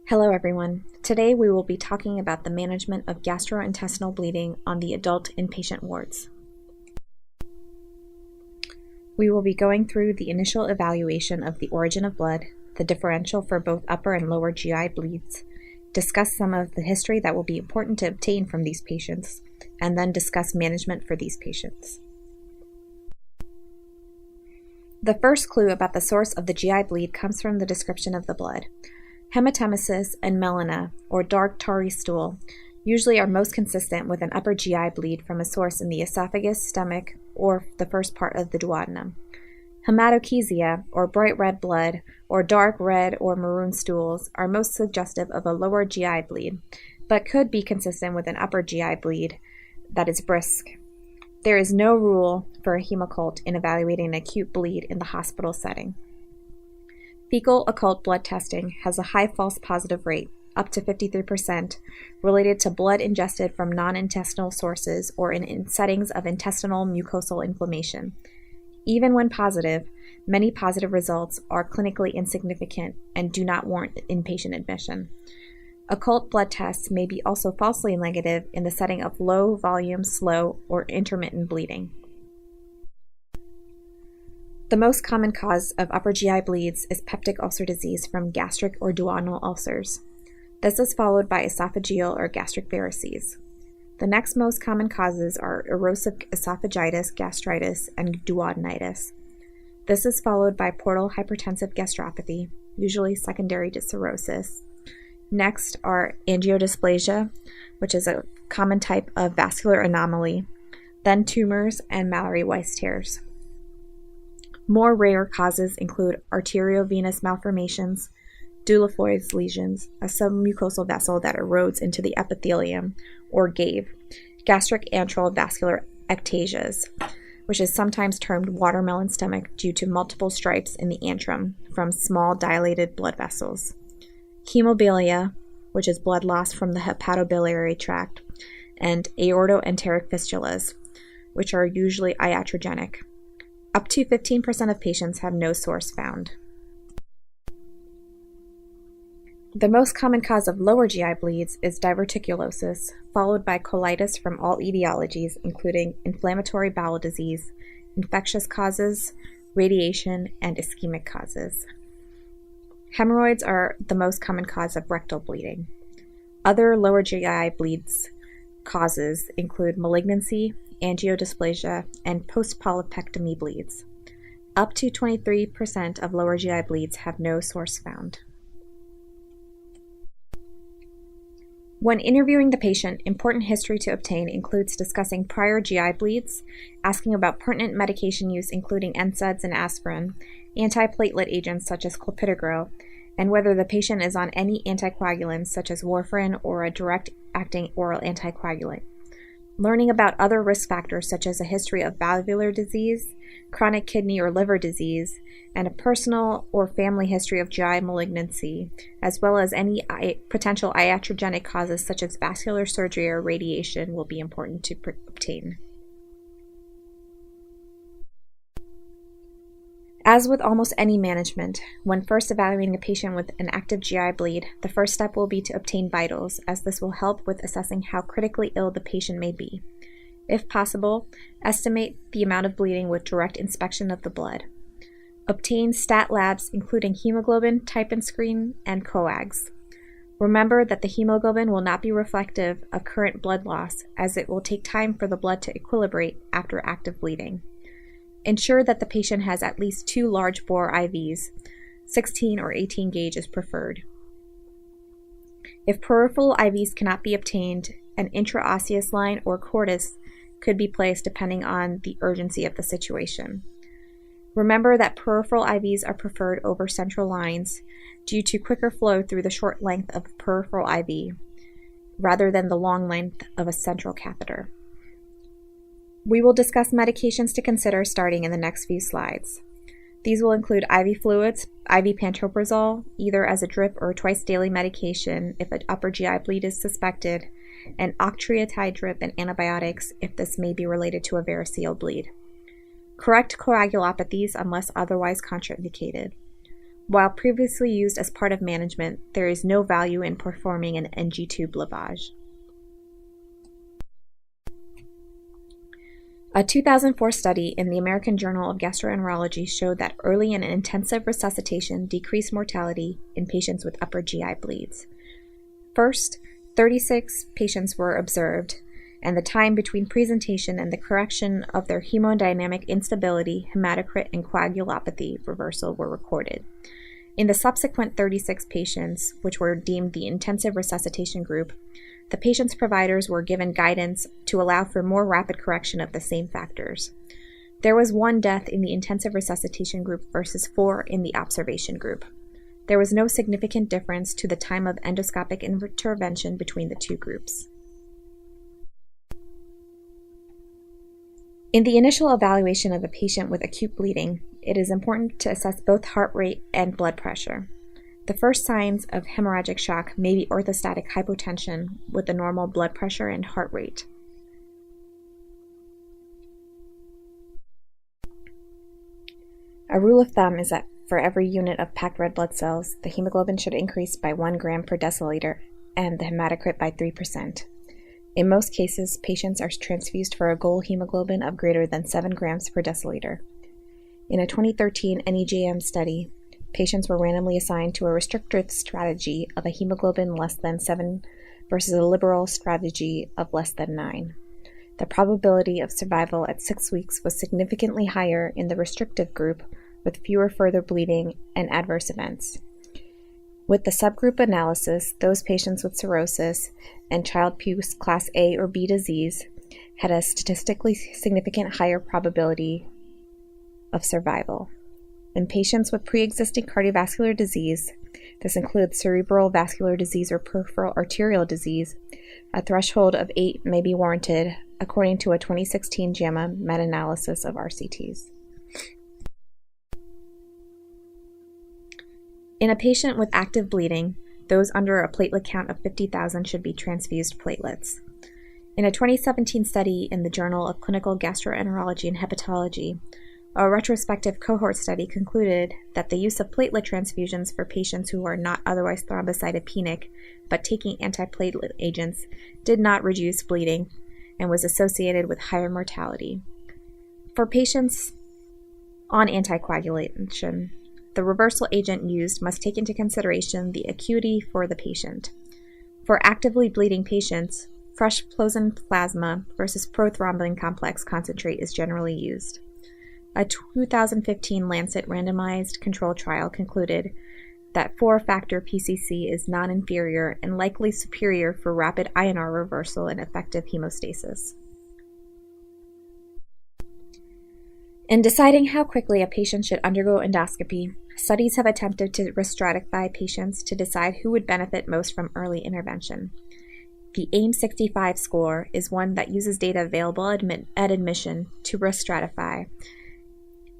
Hello everyone. Today we will be talking about the management of gastrointestinal bleeding on the adult inpatient wards. We will be going through the initial evaluation of the origin of blood, the differential for both upper and lower GI bleeds, discuss some of the history that will be important to obtain from these patients, and then discuss management for these patients. The first clue about the source of the GI bleed comes from the description of the blood. Hematemesis and melena, or dark tarry stool, usually are most consistent with an upper GI bleed from a source in the esophagus, stomach, or the first part of the duodenum. Hematochezia, or bright red blood, or dark red or maroon stools, are most suggestive of a lower GI bleed, but could be consistent with an upper GI bleed that is brisk. There is no rule for a hemoccult in evaluating an acute bleed in the hospital setting. Fecal occult blood testing has a high false positive rate, up to 53%, related to blood ingested from non-intestinal sources or in settings of intestinal mucosal inflammation. Even when positive, many positive results are clinically insignificant and do not warrant inpatient admission. Occult blood tests may be also falsely negative in the setting of low volume, slow, or intermittent bleeding. The most common cause of upper GI bleeds is peptic ulcer disease from gastric or duodenal ulcers. This is followed by esophageal or gastric varices. The next most common causes are erosive esophagitis, gastritis, and duodenitis. This is followed by portal hypertensive gastropathy, usually secondary to cirrhosis. Next are angiodysplasia, which is a common type of vascular anomaly, then tumors and Mallory-Weiss tears. More rare causes include arteriovenous malformations, Dieulafoy's lesions, a submucosal vessel that erodes into the epithelium, or GAVE, gastric antral vascular ectasias, which is sometimes termed watermelon stomach due to multiple stripes in the antrum from small dilated blood vessels. Hemobilia, which is blood loss from the hepatobiliary tract, and aortoenteric fistulas, which are usually iatrogenic. Up to 15% of patients have no source found. The most common cause of lower GI bleeds is diverticulosis, followed by colitis from all etiologies, including inflammatory bowel disease, infectious causes, radiation, and ischemic causes. Hemorrhoids are the most common cause of rectal bleeding. Other lower GI bleeds causes include malignancy, angiodysplasia, and post-polypectomy bleeds. Up to 23% of lower GI bleeds have no source found. When interviewing the patient, important history to obtain includes discussing prior GI bleeds, asking about pertinent medication use including NSAIDs and aspirin, antiplatelet agents such as clopidogrel, and whether the patient is on any anticoagulants such as warfarin or a direct-acting oral anticoagulant. Learning about other risk factors such as a history of valvular disease, chronic kidney or liver disease, and a personal or family history of GI malignancy, as well as any potential iatrogenic causes such as vascular surgery or radiation will be important to obtain. As with almost any management, when first evaluating a patient with an active GI bleed, the first step will be to obtain vitals, as this will help with assessing how critically ill the patient may be. If possible, estimate the amount of bleeding with direct inspection of the blood. Obtain stat labs including hemoglobin, type and screen, and coags. Remember that the hemoglobin will not be reflective of current blood loss, as it will take time for the blood to equilibrate after active bleeding. Ensure that the patient has at least 2 large bore IVs, 16 or 18 gauge is preferred. If peripheral IVs cannot be obtained, an intraosseous line or cordis could be placed depending on the urgency of the situation. Remember that peripheral IVs are preferred over central lines due to quicker flow through the short length of peripheral IV rather than the long length of a central catheter. We will discuss medications to consider starting in the next few slides. These will include IV fluids, IV pantoprazole, either as a drip or twice daily medication if an upper GI bleed is suspected, and octreotide drip and antibiotics if this may be related to a variceal bleed. Correct coagulopathies unless otherwise contraindicated. While previously used as part of management, there is no value in performing an NG tube lavage. A 2004 study in the American Journal of Gastroenterology showed that early and intensive resuscitation decreased mortality in patients with upper GI bleeds. First, 36 patients were observed, and the time between presentation and the correction of their hemodynamic instability, hematocrit, and coagulopathy reversal were recorded. In the subsequent 36 patients, which were deemed the intensive resuscitation group, the patient's providers were given guidance to allow for more rapid correction of the same factors. There was 1 death in the intensive resuscitation group versus 4 in the observation group. There was no significant difference to the time of endoscopic intervention between the 2 groups. In the initial evaluation of a patient with acute bleeding, it is important to assess both heart rate and blood pressure. The first signs of hemorrhagic shock may be orthostatic hypotension with a normal blood pressure and heart rate. A rule of thumb is that for every unit of packed red blood cells, the hemoglobin should increase by 1 gram per deciliter and the hematocrit by 3%. In most cases, patients are transfused for a goal hemoglobin of greater than 7 grams per deciliter. In a 2013 NEJM study, patients were randomly assigned to a restrictive strategy of a hemoglobin less than 7 versus a liberal strategy of less than 9. The probability of survival at 6 weeks was significantly higher in the restrictive group, with fewer further bleeding and adverse events. With the subgroup analysis, those patients with cirrhosis and Child-Pugh class A or B disease had a statistically significant higher probability of survival. In patients with pre-existing cardiovascular disease, this includes cerebral vascular disease or peripheral arterial disease, a threshold of 8 may be warranted, according to a 2016 JAMA meta-analysis of RCTs. In a patient with active bleeding, those under a platelet count of 50,000 should be transfused platelets. In a 2017 study in the Journal of Clinical Gastroenterology and Hepatology, a retrospective cohort study concluded that the use of platelet transfusions for patients who are not otherwise thrombocytopenic but taking antiplatelet agents did not reduce bleeding and was associated with higher mortality. For patients on anticoagulation, the reversal agent used must take into consideration the acuity for the patient. For actively bleeding patients, fresh Plozin plasma versus prothrombin complex concentrate is generally used. A 2015 Lancet randomized control trial concluded that 4-factor PCC is non-inferior and likely superior for rapid INR reversal and effective hemostasis. In deciding how quickly a patient should undergo endoscopy, studies have attempted to risk stratify patients to decide who would benefit most from early intervention. The AIM-65 score is one that uses data available at admission to risk stratify.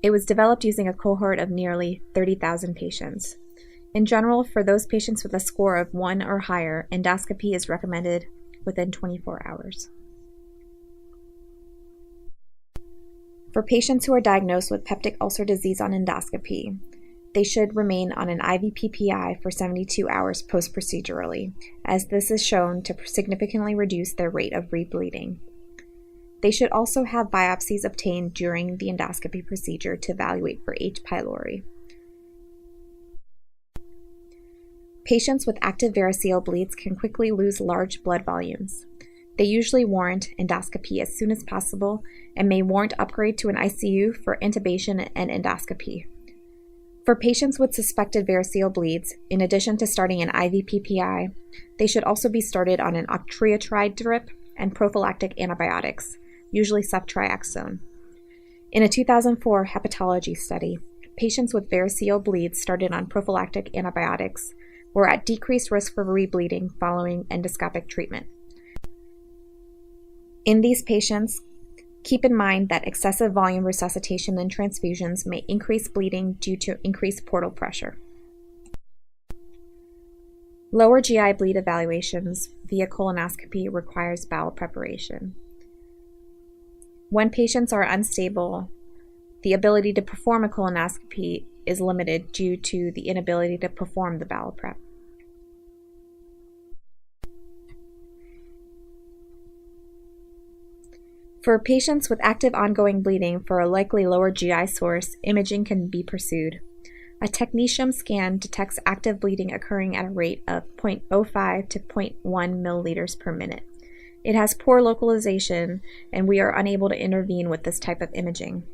It was developed using a cohort of nearly 30,000 patients. In general, for those patients with a score of 1 or higher, endoscopy is recommended within 24 hours. For patients who are diagnosed with peptic ulcer disease on endoscopy, they should remain on an IV PPI for 72 hours post-procedurally, as this is shown to significantly reduce their rate of rebleeding. They should also have biopsies obtained during the endoscopy procedure to evaluate for H. pylori. Patients with active variceal bleeds can quickly lose large blood volumes. They usually warrant endoscopy as soon as possible and may warrant upgrade to an ICU for intubation and endoscopy. For patients with suspected variceal bleeds, in addition to starting an IV PPI, they should also be started on an octreotide drip and prophylactic antibiotics, usually ceftriaxone. In a 2004 hepatology study, patients with variceal bleeds started on prophylactic antibiotics were at decreased risk for rebleeding following endoscopic treatment. In these patients, keep in mind that excessive volume resuscitation and transfusions may increase bleeding due to increased portal pressure. Lower GI bleed evaluations via colonoscopy requires bowel preparation. When patients are unstable, the ability to perform a colonoscopy is limited due to the inability to perform the bowel prep. For patients with active ongoing bleeding for a likely lower GI source, imaging can be pursued. A technetium scan detects active bleeding occurring at a rate of 0.05 to 0.1 milliliters per minute. It has poor localization, and we are unable to intervene with this type of imaging.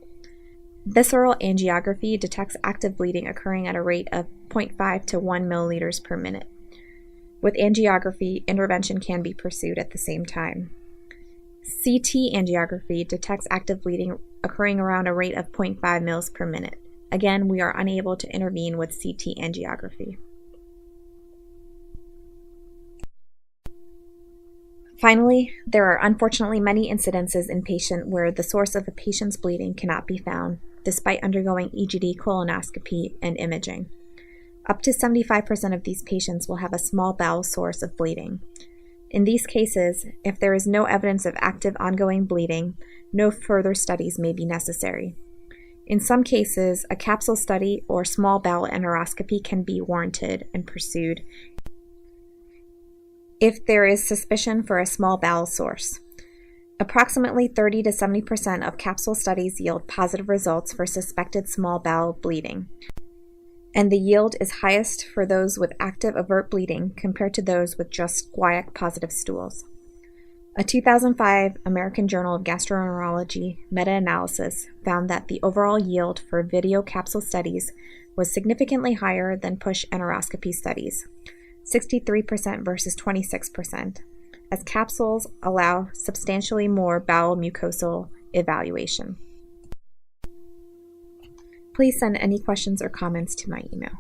Visceral angiography detects active bleeding occurring at a rate of 0.5 to 1 milliliters per minute. With angiography, intervention can be pursued at the same time. CT angiography detects active bleeding occurring around a rate of 0.5 mils per minute. Again, we are unable to intervene with CT angiography. Finally, there are unfortunately many incidences in patients where the source of a patient's bleeding cannot be found, despite undergoing EGD colonoscopy and imaging. Up to 75% of these patients will have a small bowel source of bleeding. In these cases, if there is no evidence of active ongoing bleeding, no further studies may be necessary. In some cases, a capsule study or small bowel enteroscopy can be warranted and pursued if there is suspicion for a small bowel source. Approximately 30 to 70% of capsule studies yield positive results for suspected small bowel bleeding, and the yield is highest for those with active overt bleeding compared to those with just guaiac-positive stools. A 2005 American Journal of Gastroenterology meta-analysis found that the overall yield for video capsule studies was significantly higher than push enteroscopy studies, 63% versus 26%, as capsules allow substantially more bowel mucosal evaluation. Please send any questions or comments to my email.